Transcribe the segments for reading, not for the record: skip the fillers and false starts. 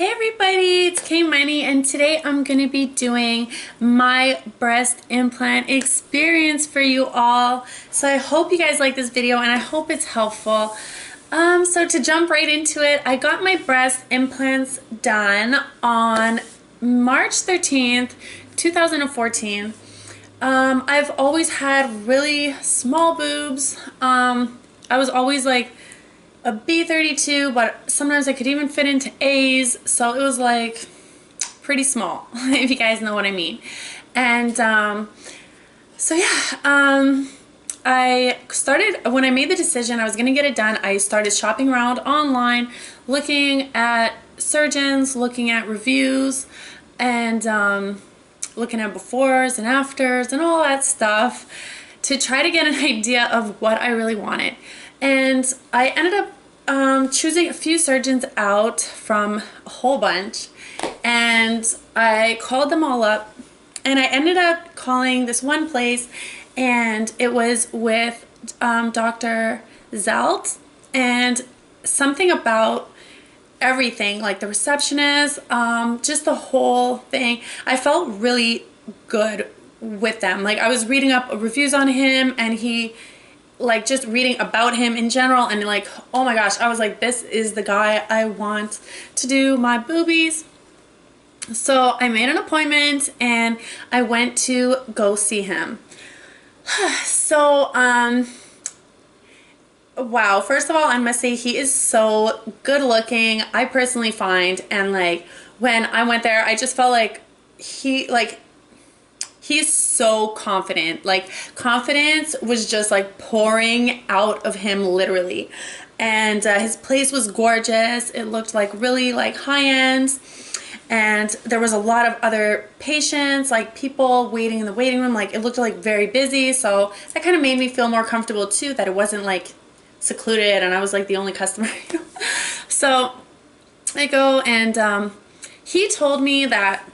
Hey everybody, it's moneey, and today I'm going to be doing my breast implant experience for you all. So I hope you guys like this video and I hope it's helpful. So to jump right into it, I got my breast implants done on March 13th, 2014. I've always had really small boobs. I was always like a B32, but sometimes I could even fit into A's, so it was like pretty small, if you guys know what I mean. And so yeah, I started, when I made the decision I was gonna get it done, I started shopping around online, looking at surgeons, looking at reviews, and looking at befores and afters and all that stuff to try to get an idea of what I really wanted. And I ended up choosing a few surgeons out from a whole bunch, and I called them all up, and I ended up calling this one place, and it was with Dr. Zelt, and something about everything, like the receptionist, just the whole thing, I felt really good with them. Like I was reading up reviews on him, and he, like, just reading about him in general, and like, oh my gosh, I was like, this is the guy I want to do my boobies. So I made an appointment and I went to go see him. So wow, first of all, I must say he is so good looking, I personally find, and like when I went there I just felt like he's so confident. Like, confidence was just like pouring out of him, literally. And his place was gorgeous. It looked like really like high-end. And there was a lot of other patients, like people waiting in the waiting room. Like, it looked like very busy. So that kind of made me feel more comfortable too, that it wasn't like secluded and I was like the only customer. So I go, and he told me that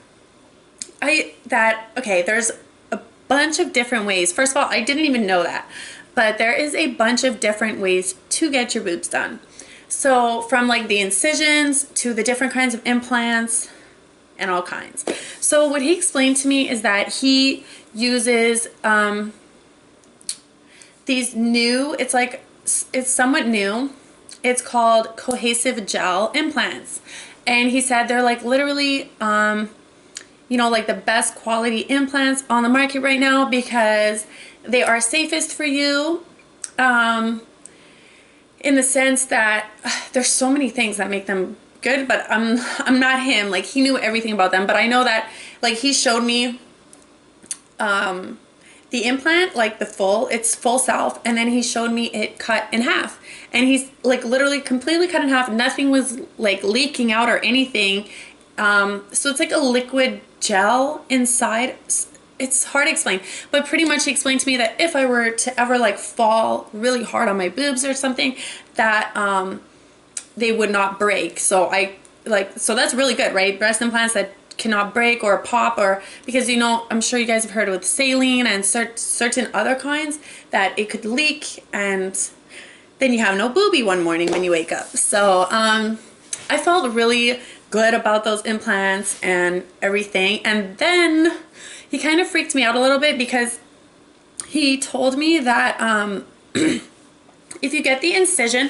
okay, there's a bunch of different ways. First of all, I didn't even know that, but there is a bunch of different ways to get your boobs done. So from like the incisions to the different kinds of implants and all kinds. So what he explained to me is that he uses these new, it's somewhat new, it's called cohesive gel implants. And he said they're like literally you know, like the best quality implants on the market right now, because they are safest for you, in the sense that there's so many things that make them good, but I'm not him. Like, he knew everything about them, but I know that, like, he showed me the implant, like it's full self, and then he showed me it cut in half, and he's like literally completely cut in half. Nothing was like leaking out or anything. So it's like a liquid gel inside. It's hard to explain, but pretty much he explained to me that if I were to ever like fall really hard on my boobs or something, that they would not break. So so that's really good, right? Breast implants that cannot break or pop, or because, you know, I'm sure you guys have heard with saline and certain other kinds that it could leak, and then you have no boobie one morning when you wake up. So I felt really good about those implants and everything. And then he kind of freaked me out a little bit, because he told me that if you get the incision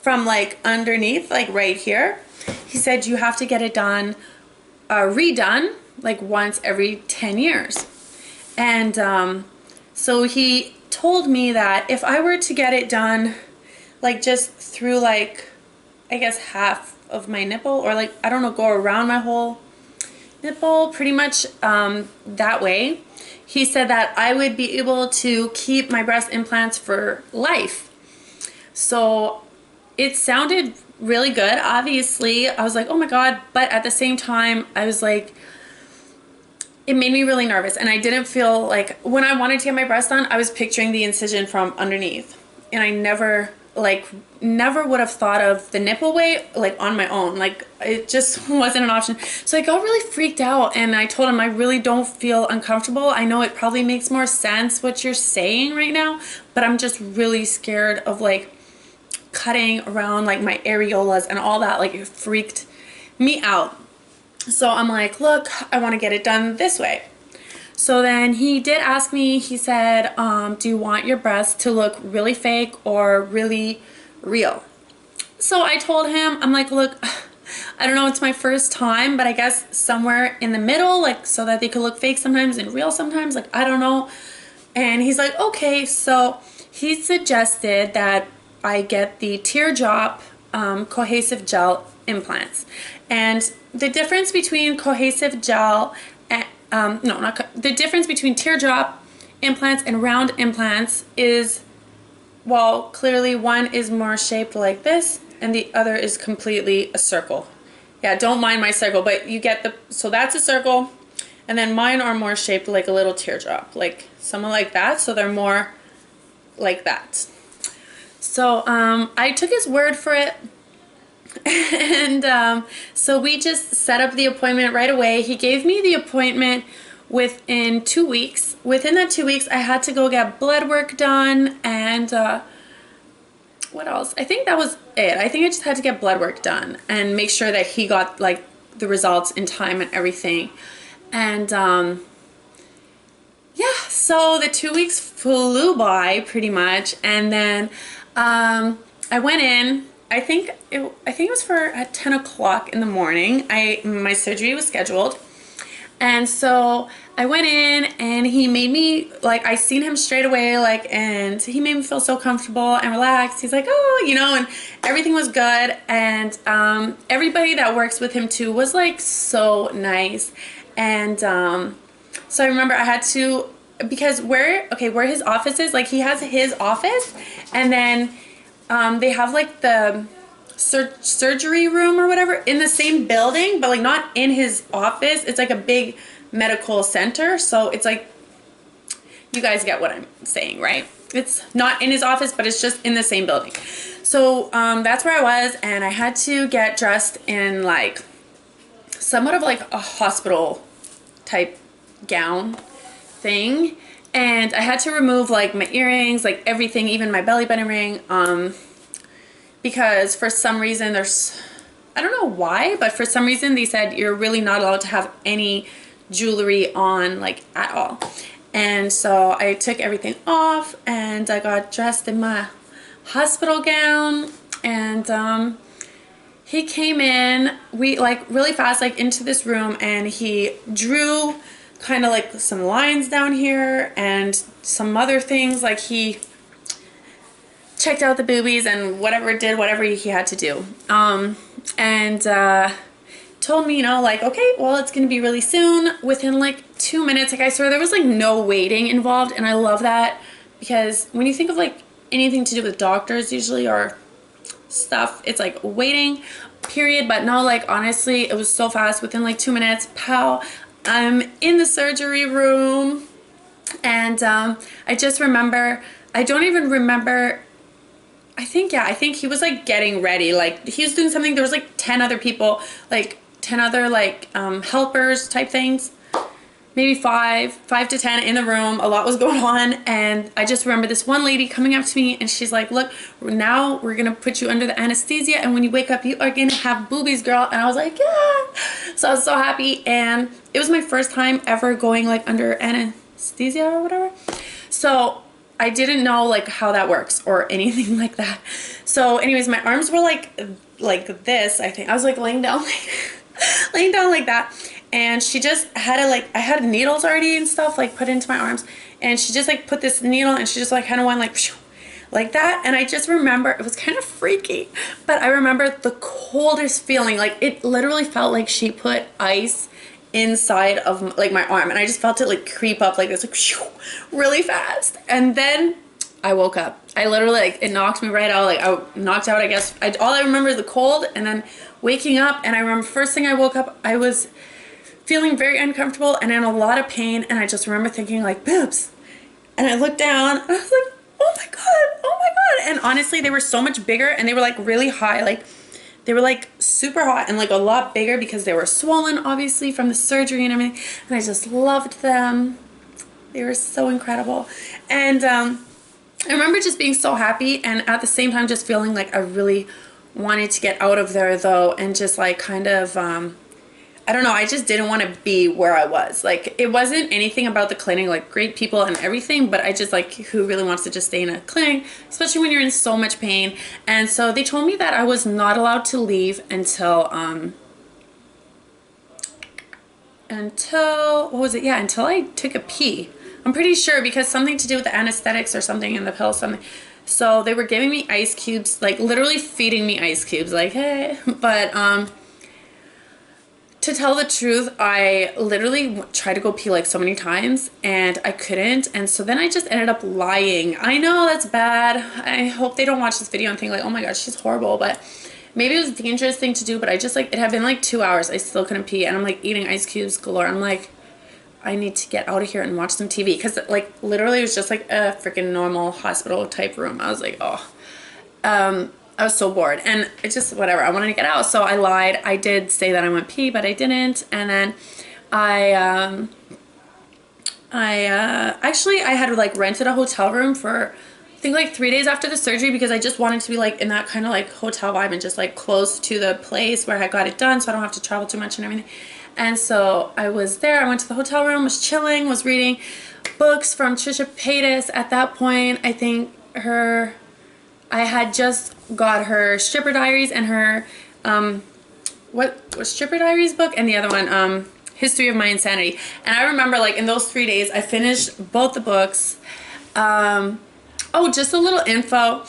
from like underneath, like right here, he said you have to get it done, redone like once every 10 years. And so he told me that if I were to get it done like just through, like, I guess half of my nipple, or like, I don't know, go around my whole nipple, pretty much that way, he said that I would be able to keep my breast implants for life. So it sounded really good. Obviously I was like, oh my god, but at the same time I was like, it made me really nervous, and I didn't feel like, when I wanted to get my breast done, I was picturing the incision from underneath, and I never would have thought of the nipple way, like on my own. Like, it just wasn't an option. So I got really freaked out, and I told him I really don't feel uncomfortable. I know it probably makes more sense what you're saying right now, but I'm just really scared of like cutting around like my areolas and all that. Like, it freaked me out. So I'm like, look, I want to get it done this way. So then he did ask me, he said, do you want your breasts to look really fake or really real? So I told him, I'm like, look, I don't know, it's my first time, but I guess somewhere in the middle, like so that they could look fake sometimes and real sometimes, like I don't know. And he's like, okay. So he suggested that I get the teardrop cohesive gel implants. And the difference between cohesive gel and the difference between teardrop implants and round implants is, well, clearly one is more shaped like this and the other is completely a circle. Yeah, don't mind my circle, but you get the, so that's a circle, and then mine are more shaped like a little teardrop, like something like that, so they're more like that. So I took his word for it. And so we just set up the appointment right away. He gave me the appointment within 2 weeks. Within that 2 weeks, I had to go get blood work done, and what else? I think that was it. I think I just had to get blood work done and make sure that he got like the results in time and everything. And yeah, so the 2 weeks flew by pretty much, and then I went in. I think it was for at 10 o'clock in the morning. My surgery was scheduled. And so I went in and he made me, like, I seen him straight away, like, and he made me feel so comfortable and relaxed. He's like, oh, you know, and everything was good. And everybody that works with him too was like so nice. And so I remember I had to, because where his office is, like he has his office, and then they have like the surgery room or whatever in the same building, but like not in his office. It's like a big medical center, so it's like, you guys get what I'm saying, right? It's not in his office, but it's just in the same building. So that's where I was, and I had to get dressed in like somewhat of like a hospital type gown thing. And I had to remove like my earrings, like everything, even my belly button ring, because for some reason I don't know why, but for some reason they said you're really not allowed to have any jewelry on, like, at all. And so I took everything off and I got dressed in my hospital gown, and he came in, we like really fast, like into this room, and he drew kind of like some lines down here and some other things, like he checked out the boobies and whatever he had to do, and told me, you know, like, okay, well, it's gonna be really soon, within like 2 minutes. Like, I swear there was like no waiting involved, and I love that, because when you think of like anything to do with doctors usually or stuff, it's like waiting period, but no, like honestly it was so fast. Within like 2 minutes, pow, I'm in the surgery room. And I just remember, I don't even remember, I think he was like getting ready, like he was doing something. There was like 10 other people, like 10 other like helpers type things, maybe five to 10 in the room. A lot was going on, and I just remember this one lady coming up to me, and she's like, look, now we're gonna put you under the anesthesia, and when you wake up you are gonna have boobies, girl. And I was like, yeah. So I was so happy, and it was my first time ever going like under anesthesia or whatever, so I didn't know like how that works or anything like that. So anyways, my arms were like this. I think I was like laying down like that, and she just had to, like, I had needles already and stuff like put into my arms, and she just like put this needle, and she just like kind of went like that. And I just remember it was kind of freaky, but I remember the coldest feeling. Like, it literally felt like she put ice inside of like my arm, and I just felt it like creep up like this, like really fast. And then I woke up. I literally, like, it knocked me right out. Like, I knocked out, I guess. All I remember is the cold, and then waking up. And I remember first thing I woke up, I was feeling very uncomfortable and in a lot of pain, and I just remember thinking like, boobs. And I looked down and I was like, oh my god. And honestly, they were so much bigger, and they were like really high, like they were like super hot and like a lot bigger because they were swollen obviously from the surgery and everything. And I just loved them. They were so incredible. And I remember just being so happy, and at the same time just feeling like a really wanted to get out of there though, and just like kind of I don't know, I just didn't want to be where I was. Like, it wasn't anything about the clinic, like great people and everything, but I just like, who really wants to just stay in a clinic, especially when you're in so much pain. And so they told me that I was not allowed to leave until what was it? Yeah, until I took a pee. I'm pretty sure, because something to do with the anesthetics or something in the pill, something. So they were giving me ice cubes, like literally feeding me ice cubes, like, hey. But to tell the truth, I literally tried to go pee like so many times and I couldn't. And so then I just ended up lying. I know that's bad. I hope they don't watch this video and think like, oh my gosh, she's horrible. But maybe it was a dangerous thing to do, but I just like, it had been like 2 hours. I still couldn't pee, and I'm like eating ice cubes galore. I'm like, I need to get out of here and watch some TV, because like literally it was just like a freaking normal hospital type room. I was like, oh, I was so bored, and it just, whatever, I wanted to get out, so I lied. I did say that I went pee, but I didn't. And then actually I had like rented a hotel room for I think like 3 days after the surgery, because I just wanted to be like in that kind of like hotel vibe and just like close to the place where I got it done, so I don't have to travel too much and everything. And so I was there, I went to the hotel room, was chilling, was reading books from Trisha Paytas. At that point, I think I had just got her Stripper Diaries and her, what was Stripper Diaries book? And the other one, History of My Insanity. And I remember like in those 3 days, I finished both the books. Oh, just a little info.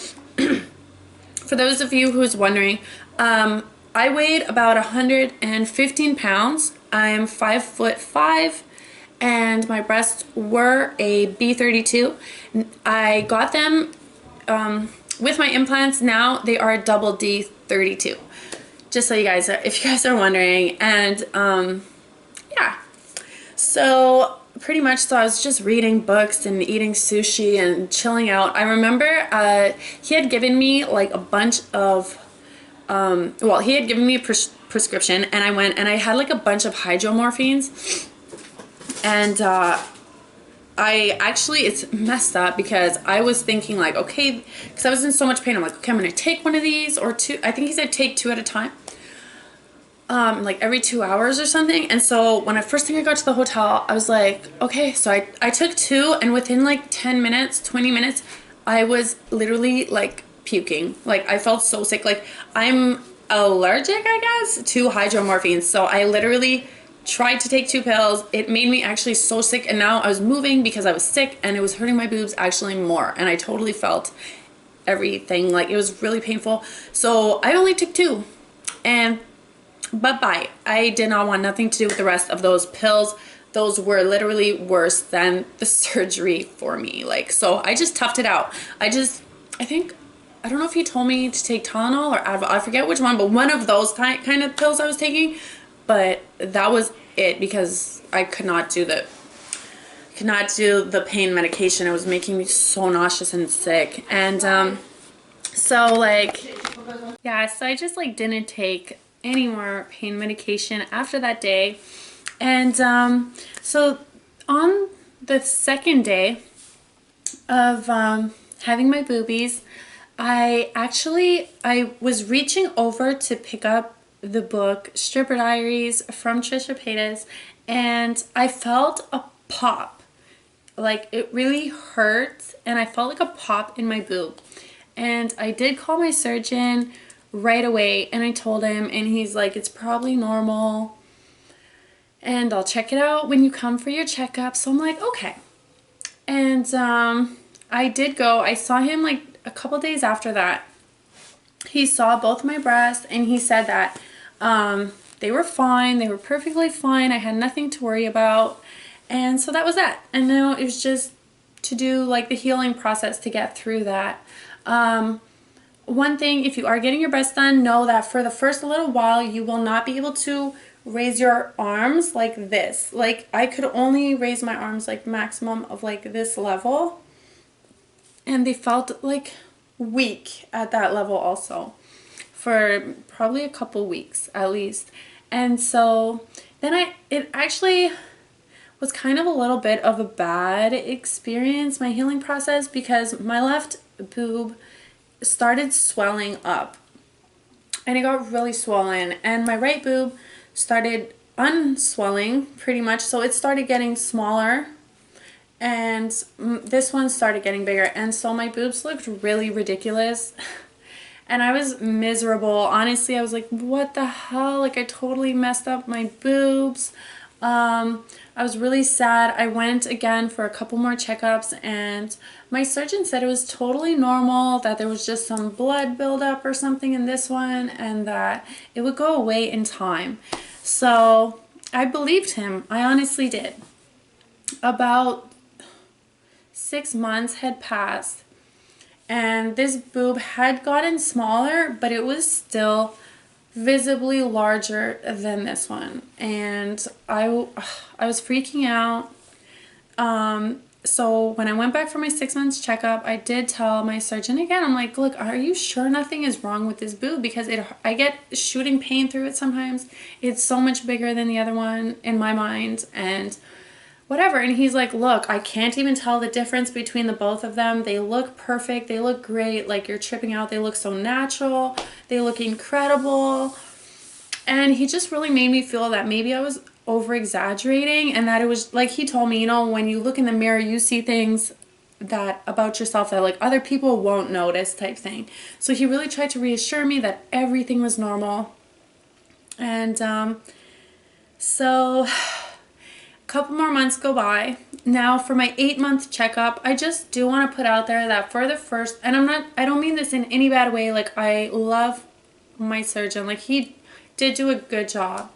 For those of you who's wondering, I weighed about 115 pounds. I am 5'5", and my breasts were a B32. I got them with my implants. Now they are a double D32. Just so you guys, if you guys are wondering. And yeah, so pretty much, so I was just reading books and eating sushi and chilling out. I remember he had given me like a bunch of well, he had given me a prescription, and I went and I had like a bunch of hydromorphines. And I actually, it's messed up, because I was thinking like, okay, because I was in so much pain, I'm like, okay, I'm gonna take one of these or two. I think he said take 2 at a time, like every 2 hours or something. And so when first thing I got to the hotel, I was like, okay, so I took 2, and within like 10 minutes, 20 minutes, I was literally like puking. Like, I felt so sick. Like, I'm allergic, I guess, to hydromorphine. So I literally tried to take 2 pills. It made me actually so sick, and now I was moving because I was sick, and it was hurting my boobs actually more, and I totally felt everything. Like, it was really painful. So I only took 2, and bye-bye. I did not want nothing to do with the rest of those pills. Those were literally worse than the surgery for me. Like, so I just toughed it out. I think, I don't know if he told me to take Tylenol or Advil. I forget which one, but one of those kind of pills I was taking. But that was it, because I could not do the pain medication. It was making me so nauseous and sick. And so like, yeah, so I just like didn't take any more pain medication after that day. And so on the second day of having my boobies, I was reaching over to pick up the book Stripper Diaries from Trisha Paytas, and I felt a pop. Like, it really hurt, and I felt like a pop in my boob. And I did call my surgeon right away, and I told him, and he's like, it's probably normal, and I'll check it out when you come for your checkup. So I'm like, okay. And I did go. I saw him like a couple days after that. He saw both my breasts, and he said that they were fine. They were perfectly fine. I had nothing to worry about. And so that was that. And now it was just to do like the healing process to get through that. One thing, if you are getting your breasts done, know that for the first little while, you will not be able to raise your arms like this. Like, I could only raise my arms like maximum of like this level. And they felt like weak at that level also, for probably a couple weeks at least. And so then it actually was kind of a little bit of a bad experience, my healing process, because my left boob started swelling up. and it got really swollen, and my right boob started unswelling pretty much, so it started getting smaller, and this one started getting bigger, and so my boobs looked really ridiculous. And I was miserable. Honestly, I was like, what the hell? Like, I totally messed up my boobs. I was really sad. I went again for a couple more checkups, and my surgeon said it was totally normal, that there was just some blood buildup or something in this one, and that it would go away in time. So I believed him. I honestly did. About 6 months had passed, and this boob had gotten smaller, but it was still visibly larger than this one, and I was freaking out. So when I went back for my 6 months checkup, I did tell my surgeon again, I'm like, look, are you sure nothing is wrong with this boob? Because I get shooting pain through it sometimes. It's so much bigger than the other one in my mind, and whatever. And he's like, look, I can't even tell the difference between the both of them. They look perfect. They look great. Like, you're tripping out. They look so natural. They look incredible. And he just really made me feel that maybe I was over exaggerating, and that it was like, he told me, you know, when you look in the mirror, you see things that about yourself that like other people won't notice, type thing. So he really tried to reassure me that everything was normal. And so couple more months go by. Now for my 8-month checkup, I just do want to put out there that for the first, and I don't mean this in any bad way, like, I love my surgeon, like, he did do a good job,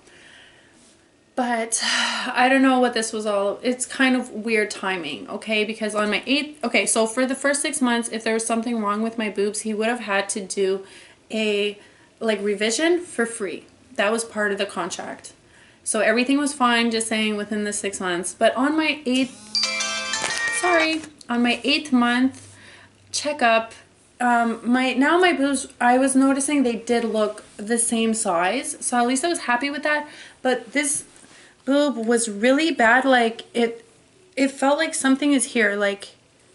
but I don't know what this was all, it's kind of weird timing, okay, because on my 8th, okay, so for the first 6 months, if there was something wrong with my boobs, he would have had to do a, like, revision for free. That was part of the contract. So everything was fine, just saying, within the 6 months. But on my 8th month checkup, my boobs, I was noticing they did look the same size. So at least I was happy with that. But this boob was really bad. Like, it felt like something is here. Like,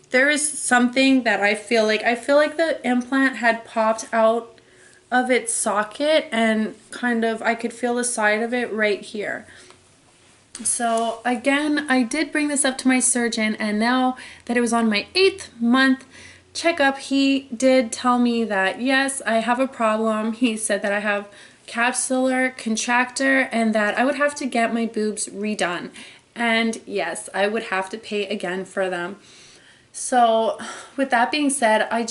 there is something that I feel like the implant had popped out of its socket, and kind of I could feel the side of it right here. So again, I did bring this up to my surgeon, and now that it was on my 8th month checkup, he did tell me that yes, I have a problem. He said that I have capsular contractor, and that I would have to get my boobs redone, and yes, I would have to pay again for them. So with that being said, I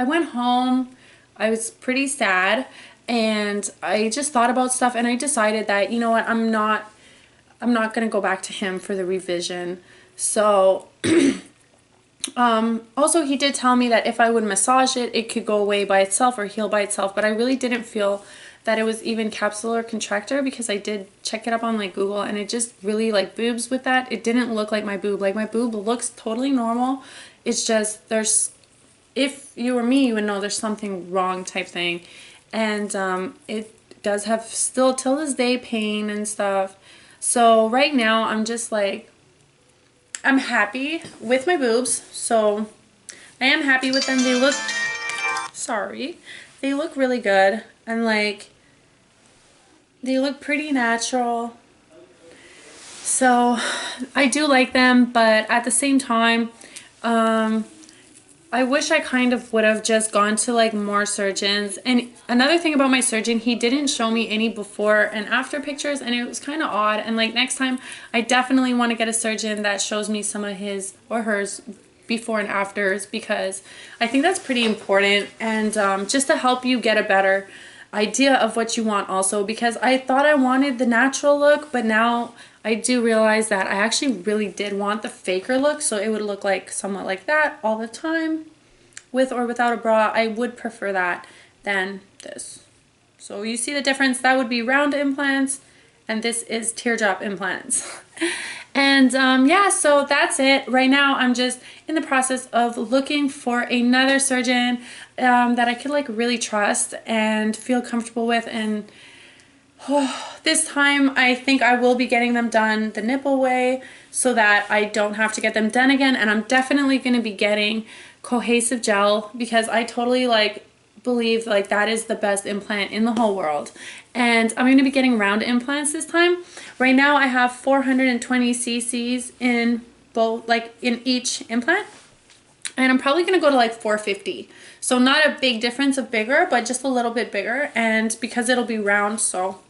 went home. I was pretty sad, and I just thought about stuff, and I decided that, you know what, I'm not going to go back to him for the revision. So also he did tell me that if I would massage it, it could go away by itself or heal by itself, but I really didn't feel that it was even capsular contractor, because I did check it up on like Google, and it just really, like, boobs with that, it didn't look like my boob. Like, my boob looks totally normal. It's just, if you were me, you would know there's something wrong, type thing. And it does have still till this day pain and stuff. So right now I'm just like, I'm happy with my boobs. So I am happy with them. They look, they look really good, and like, they look pretty natural. So I do like them, but at the same time, I wish I kind of would have just gone to like more surgeons. And another thing about my surgeon, he didn't show me any before and after pictures, and it was kind of odd. And like, next time I definitely want to get a surgeon that shows me some of his or hers before and afters, because I think that's pretty important, and just to help you get a better idea of what you want also, because I thought I wanted the natural look, but now I do realize that I actually really did want the faker look, so it would look like somewhat like that all the time, with or without a bra. I would prefer that than this. So you see the difference? That would be round implants, and this is teardrop implants. And yeah, so that's it. Right now I'm just in the process of looking for another surgeon that I could like really trust and feel comfortable with, and this time I think I will be getting them done the nipple way, so that I don't have to get them done again. And I'm definitely going to be getting cohesive gel, because I totally like believe like that is the best implant in the whole world. And I'm going to be getting round implants this time. Right now I have 420 cc's in both, like in each implant, and I'm probably going to go to like 450. So not a big difference of bigger, but just a little bit bigger, and because it'll be round, so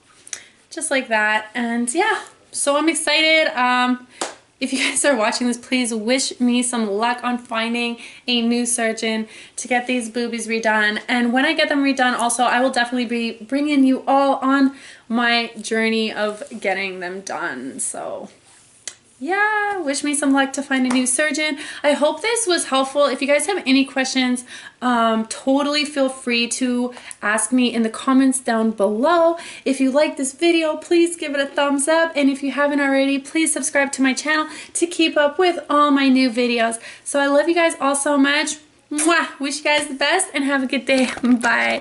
just like that. And yeah, so I'm excited. If you guys are watching this, please wish me some luck on finding a new surgeon to get these boobies redone. And when I get them redone, also, I will definitely be bringing you all on my journey of getting them done. So yeah, wish me some luck to find a new surgeon. I hope this was helpful. If you guys have any questions, totally feel free to ask me in the comments down below. If you like this video, please give it a thumbs up. And if you haven't already, please subscribe to my channel to keep up with all my new videos. So I love you guys all so much. Mwah! Wish you guys the best and have a good day. Bye.